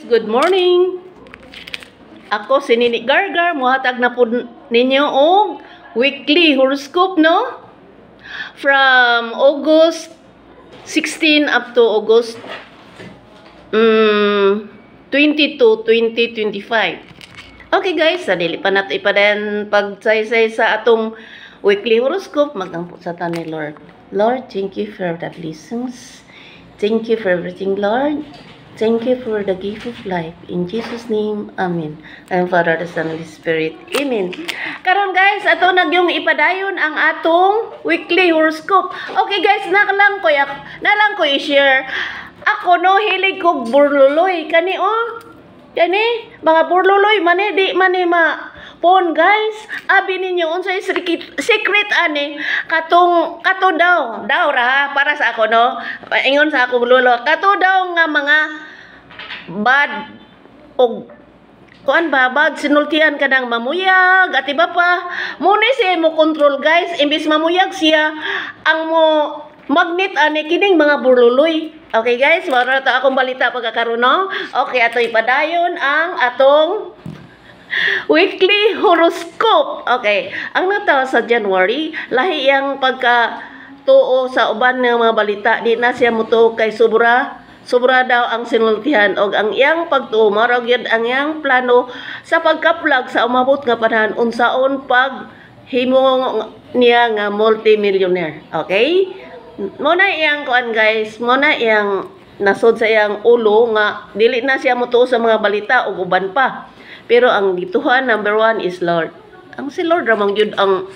good morning. Ako si Nini Gargar, muhatag na po ninyo og weekly horoscope, no? From August 16 up to August 22, 2025. Okay guys, sadili pa nato ipadan pagsaysay sa atong weekly horoscope. Magampo sa tani Lord. Lord, thank you for the blessings. Thank you for everything, Lord. Thank you for the gift of life. In Jesus' name, Amen. And Father, the Son, and the Spirit. Amen. Karon guys, ato nagyong ipadayon ang atong weekly horoscope. Okay guys, nalang ko i-share. Ako no, hilig ko burluloy. Kani Kani, mga burluloy, di pon guys. Abi ninyo, unsay secret ani, kato daw ra, para sa ako no, ingon sa akong lolo, kato daw nga mga bad og bad sinultian ka ng mamuyag at iba pa muna siya mo control guys, imbis mamuyag siya ang mo magnet ani kining mga burluloy. Okay guys, mara ta akong balita pagkakaroon no. Okay, ato ipadayon ang atong weekly horoscope. Okay, ang nataw sa January, lahi yang pagka-tuo sa uban ng mga balita, di na siya mutuo kay sobra daw ang sinultihan og ang iyang pagtuo mao gyud ang iyang plano sa pagkaplag sa umabot nga panahon unsaon pag himo niya nga multimillionaire. Okay? Muna iyang kuan guys, muna iyang nasod sa iyang ulo nga dili na siya mutuo sa mga balita ug uban pa. Pero ang gituhan number 1 is Lord. Ang si Lord ramang gyud ang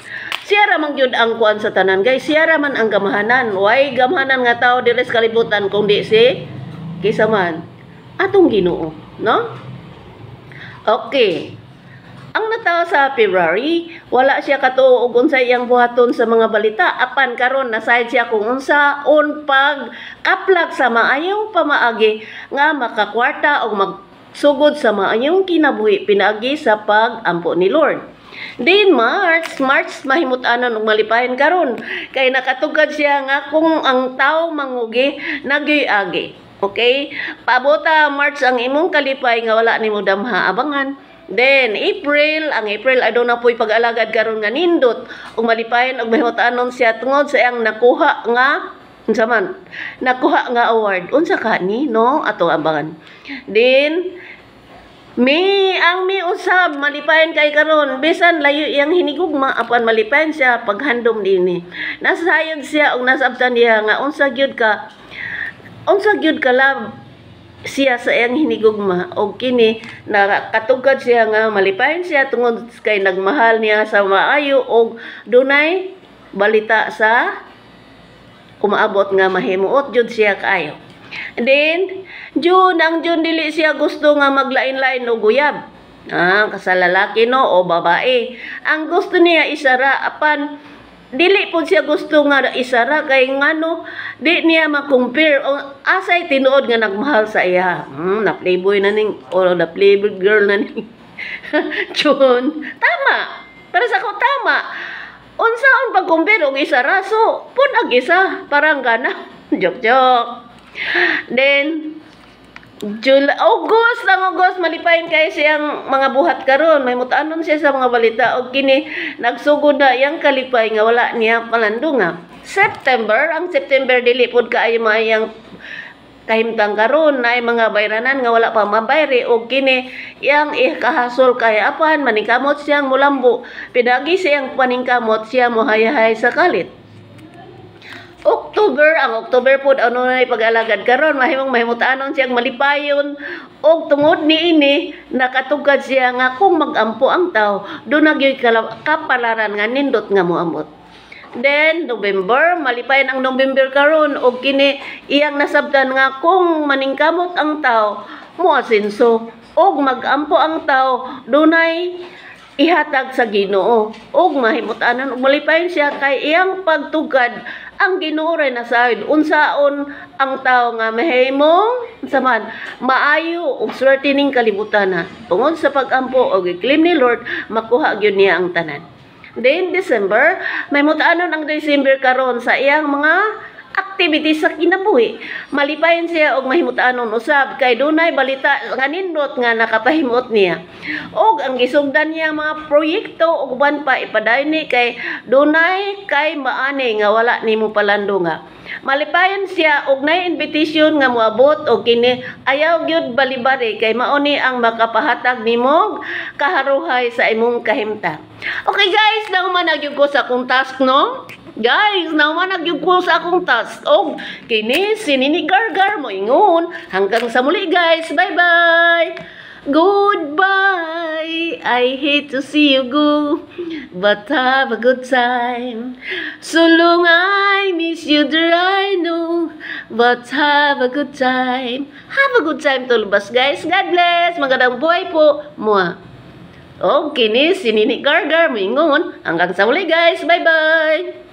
siya ramang gyud ang kuan sa tanan guys. Siya raman ang gamahanan. Why gamahanan nga tao dili sa kalibutan kung di si kisa man atong Ginoo, no? Okay. Ang nataw sa February, wala siya katuo og unsay iyang buhaton sa mga balita. Apan karon nasayad siya kung unsaon pag kaplag sa maayong pamaagi nga makakwarta og magsugod sa maayong kinabuhi pinaagi sa pag-ampo ni Lord. Din March mahimut-anon og malipayon karon kay nakatugad siya nga kung ang tawo mangugi nagyoy-agi. Okay? Paabota March ang imong kalipay nga wala nimo damha abangan. Then ang April adto na po'y pag-alagad karon nga nindot ug malipayon og mahimut-anon siya tungod sa iyang nakuha nga award. Unsa kani no ato abangan. Then ang usab malipayon kay karon bisan layo iyang hinigugma apan malipayon siya paghandom dinhi. Nasayod siya og nasabtan niya nga unsa gyud lab siya sa iyang hinigugma og kini nakatugad siya nga malipayon siya tungod kay nagmahal niya sa maayo og dunay balita sa umaabot nga mahimuot jud siya kaayo. Then June dili siya gusto nga maglain-lain og guyab. Sa lalaki no o babae. Ang gusto niya isara apan dili po siya gusto nga isara kay ngano di niya ma-compare o asay tinuod nga nagmahal sa iya. Na playboy na ning o na playboy girl na ning June. Tama. Para sa ko tama. Unsaon pag-compare og isara so punag isa parang gana. Joke. Then August malipayon kay siyang mga buhat karon may mutanon siya sa mga balita og kini nagsugod na iyang kalipay nga wala niya palandunga. Ang September dili pud kaayo maayang kahimtang karon na mga bayranan nga wala pa mabayri og kini iyang ikahasol kay apan maningkamot siyang mulambo pinagi siyang paningkamot siya mohayahay sa kalit. Ang October pod ano na pag-alagad karon mahimut-anon siyang malipayon og tungod niini nakatugad siya nga kung magampo ang tao do nagyoy kapalaran nga nindot nga moamot. Then November malipayon ang November karon og kini iyang nasabtan nga kung maningkamot ang tao moasenso og magampo ang tao dunay ihatag sa Ginoo og mahimut-anon og malipayon siya kay iyang pagtugad ang Ginoo ray nasayod unsaon ang tao nga mahimong maayo ug swerte ning kalibutan tungod sa pag-ampo og i-claim ni Lord makuha gyud niya ang tanan. Then December mahimut-anon ang December karon sa iyang mga activity sa kinabuhi. Malipayon siya og mahimutanon usab kay dunay balita kanindot nga nakapahimot niya. Og ang gisugdan niya mga proyekto ug uban pa ipadayon ni kay dunay kay maani nga wala nimo palandunga. Malipayon siya og nay invitation nga moabot og kini ayaw gyud balibari kay mao ni ang makapahatag nimo kaharuhay sa imong kahimtang. Okay guys, nauman na gyud ko sa akong task no. Guys, nauman na gyud ko sa akong task. Og kini sinini gargar mo ingon. Hanggang sa muli guys. Bye-bye. Goodbye. I hate to see you go, but have a good time. So long I miss you there I know, but have a good time. Have a good time tulbas guys. God bless. Magandang buhay po. Mua. O kini sinini gargar mo ingon. Hanggang sa muli guys. Bye-bye.